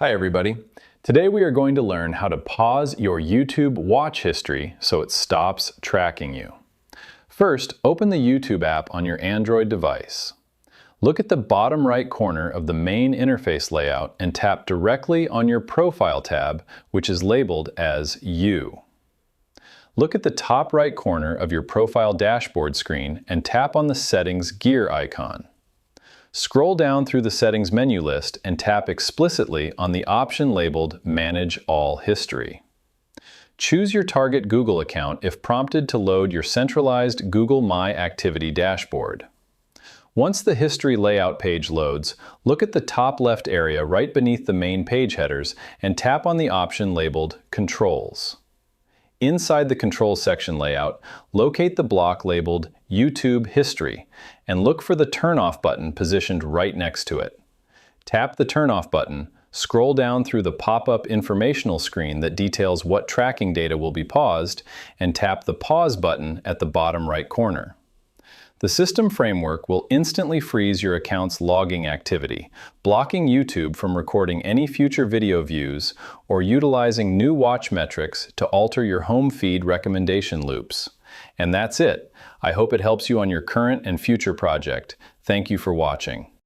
Hi everybody. Today we are going to learn how to pause your YouTube watch history so it stops tracking you. First, open the YouTube app on your Android device. Look at the bottom right corner of the main interface layout and tap directly on your Profile tab, which is labeled as You. Look at the top right corner of your Profile dashboard screen and tap on the Settings gear icon. Scroll down through the Settings menu list and tap explicitly on the option labeled Manage All History. Choose your target Google account if prompted to load your centralized Google My Activity dashboard. Once the history layout page loads, look at the top left area right beneath the main page headers and tap on the option labeled Controls. Inside the Controls section layout, locate the block labeled YouTube History and look for the Turn-Off button positioned right next to it. Tap the Turn-Off button, scroll down through the pop-up informational screen that details what tracking data will be paused, and tap the Pause button at the bottom right corner. The system framework will instantly freeze your account's logging activity, blocking YouTube from recording any future video views or utilizing new watch metrics to alter your home feed recommendation loops. And that's it. I hope it helps you on your current and future project. Thank you for watching.